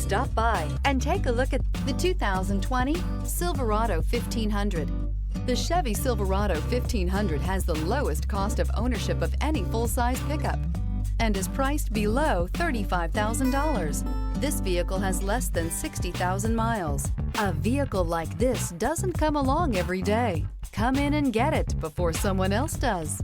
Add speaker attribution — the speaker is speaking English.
Speaker 1: Stop by and take a look at the 2020 Silverado 1500. The Chevy Silverado 1500 has the lowest cost of ownership of any full-size pickup and is priced below $35,000. This vehicle has less than 60,000 miles. A vehicle like this doesn't come along every day. Come in and get it before someone else does.